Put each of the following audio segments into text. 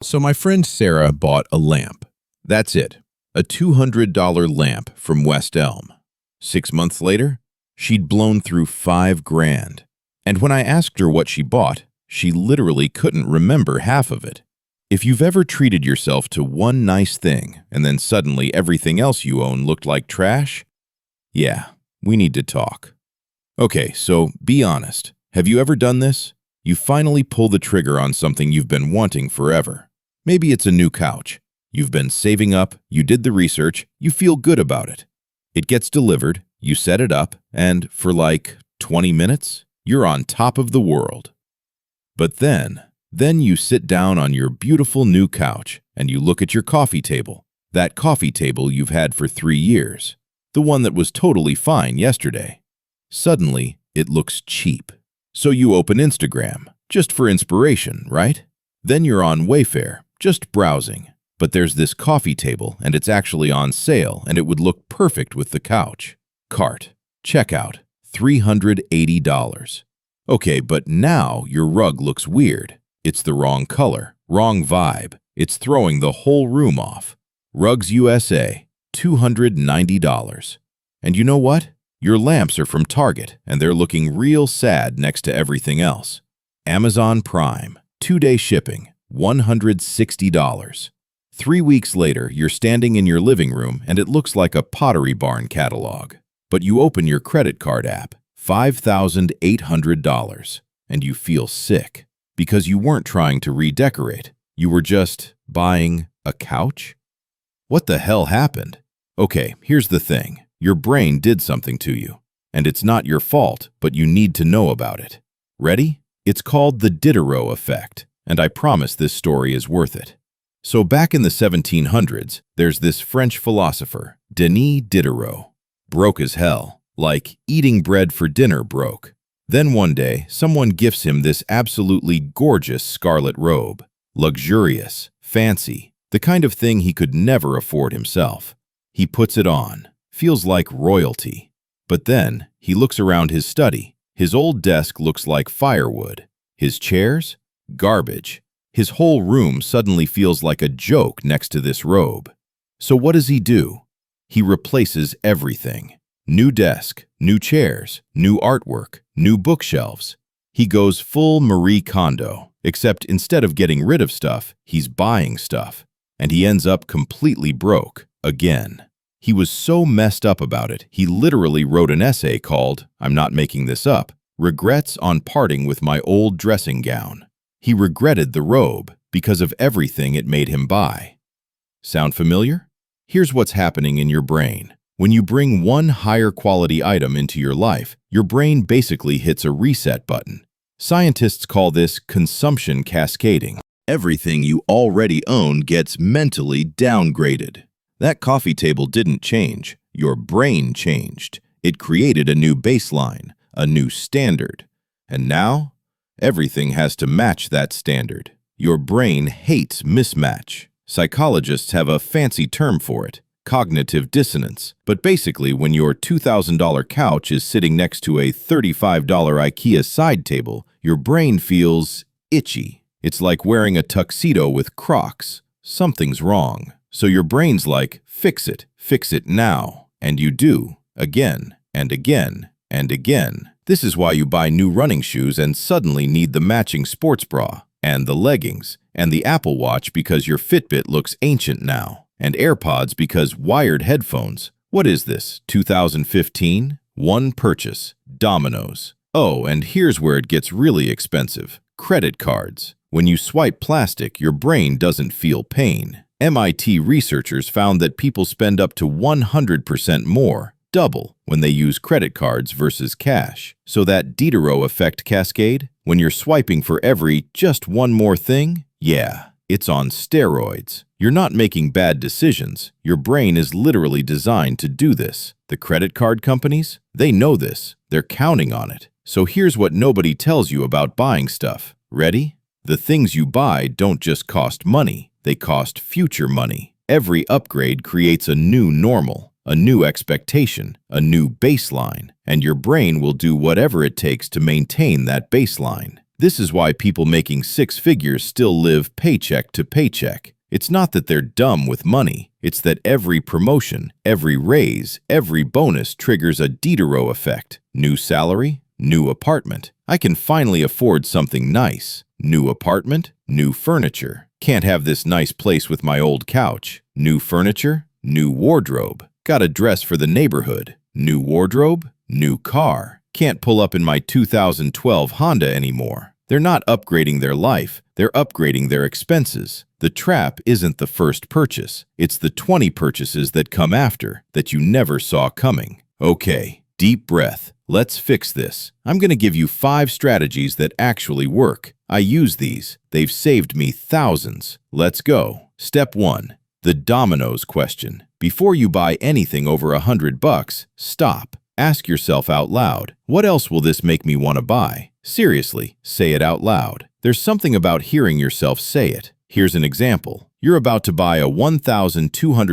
So my friend Sarah bought a lamp. That's it, a $200 lamp from West Elm. 6 months later, she'd blown through 5 grand. And when I asked her what she bought, she literally couldn't remember half of it. If you've ever treated yourself to one nice thing and then suddenly everything else you own looked like trash, yeah, we need to talk. Okay, so be honest. Have you ever done this? You finally pull the trigger on something you've been wanting forever. Maybe it's a new couch. You've been saving up, you did the research, you feel good about it. It gets delivered, you set it up, and for like 20 minutes, you're on top of the world. But then you sit down on your beautiful new couch and you look at your coffee table, that coffee table you've had for 3 years, the one that was totally fine yesterday. Suddenly, it looks cheap. So you open Instagram, just for inspiration, right? Then you're on Wayfair, just browsing. But there's this coffee table and it's actually on sale and it would look perfect with the couch. Cart, checkout, $380. Okay, but now your rug looks weird. It's the wrong color, wrong vibe. It's throwing the whole room off. Rugs USA, $290. And you know what? Your lamps are from Target, and they're looking real sad next to everything else. Amazon Prime, 2-day shipping, $160. 3 weeks later, you're standing in your living room, and it looks like a Pottery Barn catalog. But you open your credit card app, $5,800, and you feel sick. Because you weren't trying to redecorate. You were just buying a couch? What the hell happened? Okay, here's the thing. Your brain did something to you, and it's not your fault, but you need to know about it. Ready? It's called the Diderot Effect, and I promise this story is worth it. So back in the 1700s, there's this French philosopher, Denis Diderot. Broke as hell, like eating bread for dinner broke. Then one day, someone gifts him this absolutely gorgeous scarlet robe. Luxurious, fancy, the kind of thing he could never afford himself. He puts it on. Feels like royalty. But then, he looks around his study. His old desk looks like firewood. His chairs? Garbage. His whole room suddenly feels like a joke next to this robe. So what does he do? He replaces everything. New desk, new chairs, new artwork, new bookshelves. He goes full Marie Kondo, except instead of getting rid of stuff, he's buying stuff. And he ends up completely broke, again. He was so messed up about it, he literally wrote an essay called, I'm not making this up, Regrets on Parting with My Old Dressing Gown. He regretted the robe because of everything it made him buy. Sound familiar? Here's what's happening in your brain. When you bring one higher quality item into your life, your brain basically hits a reset button. Scientists call this consumption cascading. Everything you already own gets mentally downgraded. That coffee table didn't change. Your brain changed. It created a new baseline, a new standard. And now, everything has to match that standard. Your brain hates mismatch. Psychologists have a fancy term for it, cognitive dissonance. But basically, when your $2,000 couch is sitting next to a $35 IKEA side table, your brain feels itchy. It's like wearing a tuxedo with Crocs. Something's wrong. So your brain's like, fix it now. And you do, again and again and again. This is why you buy new running shoes and suddenly need the matching sports bra, and the leggings, and the Apple Watch because your Fitbit looks ancient now, and AirPods because wired headphones. What is this, 2015? One purchase, Domino's. Oh, and here's where it gets really expensive. Credit cards. When you swipe plastic, your brain doesn't feel pain. MIT researchers found that people spend up to 100% more, double, when they use credit cards versus cash. So that Diderot Effect cascade, when you're swiping for every just one more thing, yeah, it's on steroids. You're not making bad decisions. Your brain is literally designed to do this. The credit card companies, they know this. They're counting on it. So here's what nobody tells you about buying stuff. Ready? The things you buy don't just cost money. They cost future money. Every upgrade creates a new normal, a new expectation, a new baseline, and your brain will do whatever it takes to maintain that baseline. This is why people making six figures still live paycheck to paycheck. It's not that they're dumb with money. It's that every promotion, every raise, every bonus triggers a Diderot effect. New salary, new apartment. I can finally afford something nice. New apartment, new furniture. Can't have this nice place with my old couch. New furniture, new wardrobe. Got a dress for the neighborhood. New wardrobe, new car. Can't pull up in my 2012 Honda anymore. They're not upgrading their life, they're upgrading their expenses. The trap isn't the first purchase, it's the 20 purchases that come after that you never saw coming. Okay, deep breath. Let's fix this. I'm going to give you 5 strategies that actually work. I use these. They've saved me thousands. Let's go. Step 1. The dominoes question. Before you buy anything over $100, stop. Ask yourself out loud, what else will this make me want to buy? Seriously, say it out loud. There's something about hearing yourself say it. Here's an example. You're about to buy a $1,200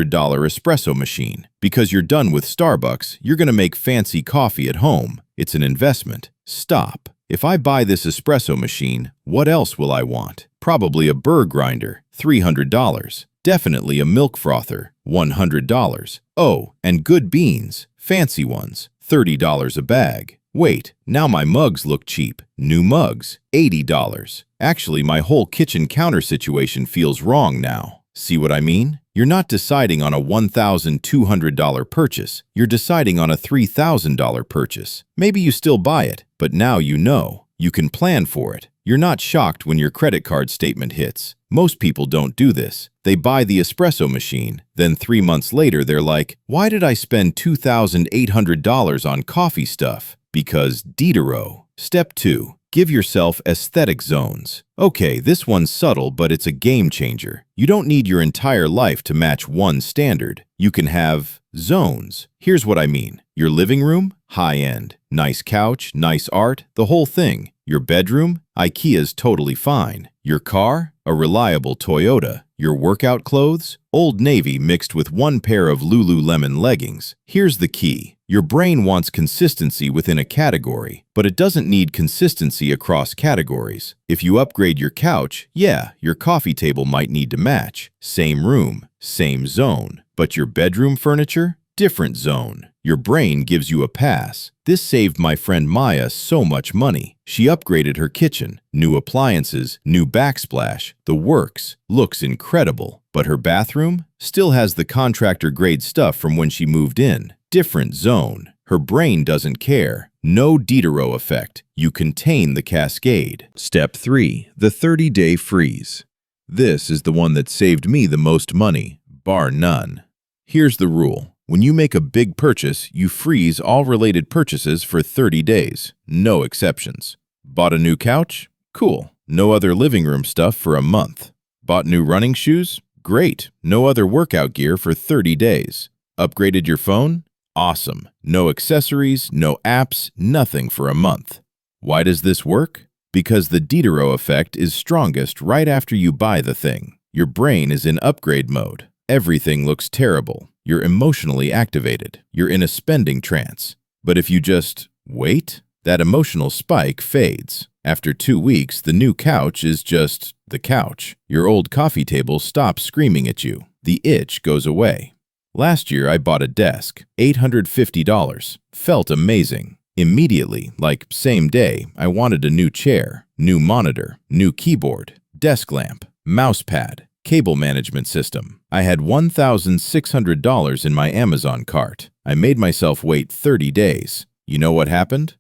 espresso machine. Because you're done with Starbucks, you're going to make fancy coffee at home. It's an investment. Stop. If I buy this espresso machine, what else will I want? Probably a burr grinder, $300. Definitely a milk frother, $100. Oh, and good beans, fancy ones, $30 a bag. Wait, now my mugs look cheap. New mugs, $80. Actually, my whole kitchen counter situation feels wrong now. See what I mean? You're not deciding on a $1,200 purchase. You're deciding on a $3,000 purchase. Maybe you still buy it, but now you know. You can plan for it. You're not shocked when your credit card statement hits. Most people don't do this. They buy the espresso machine. Then 3 months later, they're like, why did I spend $2,800 on coffee stuff? Because Diderot. Step 2. Give yourself aesthetic zones. Okay, this one's subtle, but it's a game changer. You don't need your entire life to match one standard. You can have zones. Here's what I mean. Your living room, high-end. Nice couch, nice art, the whole thing. Your bedroom, IKEA's totally fine. Your car, a reliable Toyota. Your workout clothes, Old Navy mixed with 1 pair of Lululemon leggings. Here's the key. Your brain wants consistency within a category, but it doesn't need consistency across categories. If you upgrade your couch, yeah, your coffee table might need to match. Same room, same zone. But your bedroom furniture? Different zone. Your brain gives you a pass. This saved my friend Maya so much money. She upgraded her kitchen. New appliances, new backsplash, the works. Looks incredible. But her bathroom still has the contractor-grade stuff from when she moved in. Different zone. Her brain doesn't care. No Diderot effect. You contain the cascade. Step 3. The 30-day freeze. This is the one that saved me the most money, bar none. Here's the rule. When you make a big purchase, you freeze all related purchases for 30 days. No exceptions. Bought a new couch? Cool. No other living room stuff for a month. Bought new running shoes? Great. No other workout gear for 30 days. Upgraded your phone? Awesome. No accessories, no apps, nothing for a month. Why does this work? Because the Diderot effect is strongest right after you buy the thing. Your brain is in upgrade mode. Everything looks terrible. You're emotionally activated. You're in a spending trance. But if you just wait, that emotional spike fades. After 2 weeks, the new couch is just the couch. Your old coffee table stops screaming at you. The itch goes away. Last year, I bought a desk, $850. Felt amazing. Immediately, like same day, I wanted a new chair, new monitor, new keyboard, desk lamp, mouse pad, cable management system. I had $1,600 in my Amazon cart. I made myself wait 30 days. You know what happened?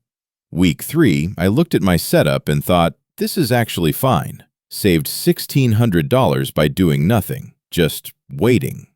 Week 3, I looked at my setup and thought, this is actually fine. Saved $1,600 by doing nothing, just waiting.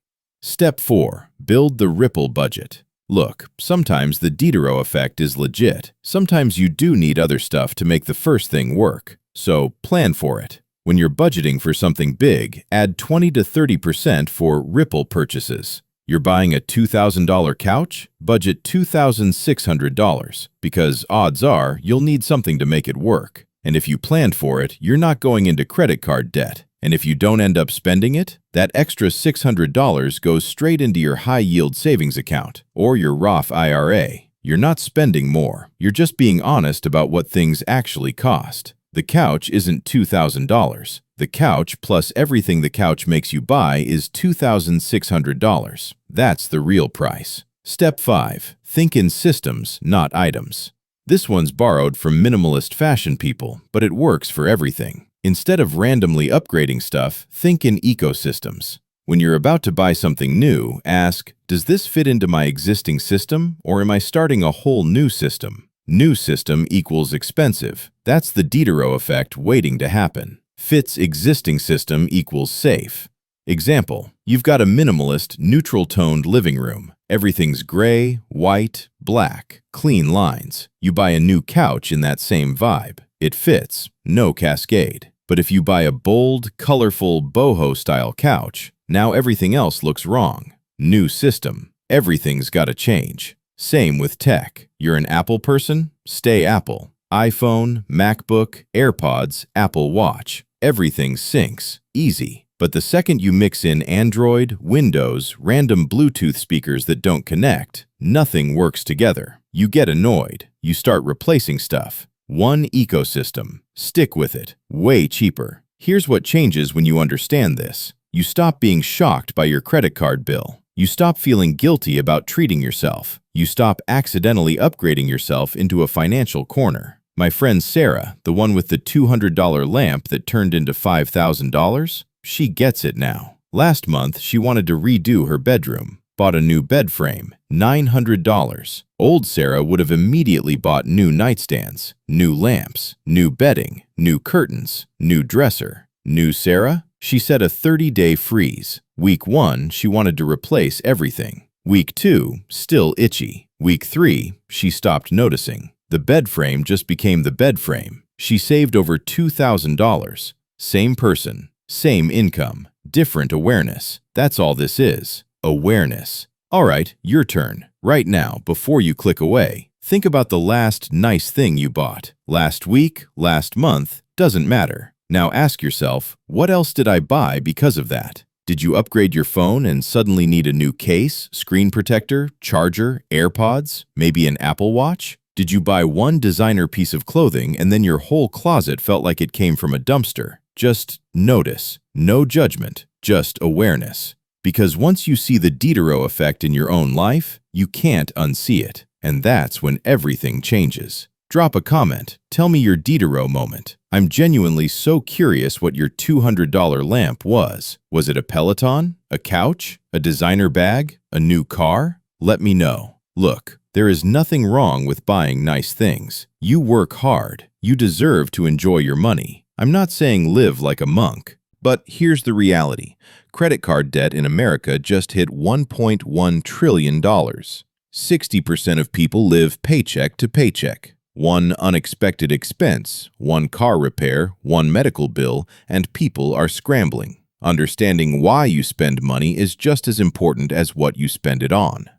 Step 4. Build the ripple budget. Look, sometimes the Diderot effect is legit. Sometimes you do need other stuff to make the first thing work. So plan for it. When you're budgeting for something big, add 20 to 30% for ripple purchases. You're buying a $2,000 couch? Budget $2,600 because odds are you'll need something to make it work. And if you planned for it, you're not going into credit card debt. And if you don't end up spending it, that extra $600 goes straight into your high-yield savings account or your Roth IRA. You're not spending more. You're just being honest about what things actually cost. The couch isn't $2,000. The couch plus everything the couch makes you buy is $2,600. That's the real price. Step 5. Think in systems, not items. This one's borrowed from minimalist fashion people, but it works for everything. Instead of randomly upgrading stuff, think in ecosystems. When you're about to buy something new, ask, does this fit into my existing system, or am I starting a whole new system? New system equals expensive. That's the Diderot effect waiting to happen. Fits existing system equals safe. Example, you've got a minimalist, neutral-toned living room. Everything's gray, white, black, clean lines. You buy a new couch in that same vibe. It fits, no cascade. But if you buy a bold, colorful, boho-style couch, now everything else looks wrong. New system. Everything's got to change. Same with tech. You're an Apple person? Stay Apple. iPhone, MacBook, AirPods, Apple Watch. Everything syncs. Easy. But the second you mix in Android, Windows, random Bluetooth speakers that don't connect, nothing works together. You get annoyed. You start replacing stuff. One ecosystem. Stick with it. Way cheaper. Here's what changes when you understand this. You stop being shocked by your credit card bill. You stop feeling guilty about treating yourself. You stop accidentally upgrading yourself into a financial corner. My friend Sarah, the one with the $200 lamp that turned into $5,000, she gets it now. Last month, she wanted to redo her bedroom. Bought a new bed frame, $900. Old Sarah would have immediately bought new nightstands, new lamps, new bedding, new curtains, new dresser. New Sarah? She set a 30-day freeze. Week 1, she wanted to replace everything. Week 2, still itchy. Week 3, she stopped noticing. The bed frame just became the bed frame. She saved over $2,000. Same person, same income, different awareness. That's all this is. Awareness. All right, your turn. Right now, before you click away, think about the last nice thing you bought. Last week, last month, doesn't matter. Now ask yourself, what else did I buy because of that? Did you upgrade your phone and suddenly need a new case, screen protector, charger, AirPods, maybe an Apple Watch? Did you buy one designer piece of clothing and then your whole closet felt like it came from a dumpster? Just notice. No judgment, just awareness. Because once you see the Diderot effect in your own life, you can't unsee it. And that's when everything changes. Drop a comment. Tell me your Diderot moment. I'm genuinely so curious what your $200 lamp was. Was it a Peloton? A couch? A designer bag? A new car? Let me know. Look, there is nothing wrong with buying nice things. You work hard. You deserve to enjoy your money. I'm not saying live like a monk. But here's the reality. Credit card debt in America just hit $1.1 trillion. 60% of people live paycheck to paycheck. One unexpected expense, one car repair, one medical bill, and people are scrambling. Understanding why you spend money is just as important as what you spend it on.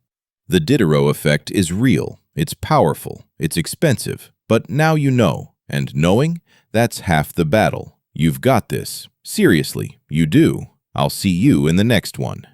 The Diderot effect is real, it's powerful, it's expensive, but now you know, and knowing, that's half the battle. You've got this. Seriously, you do. I'll see you in the next one.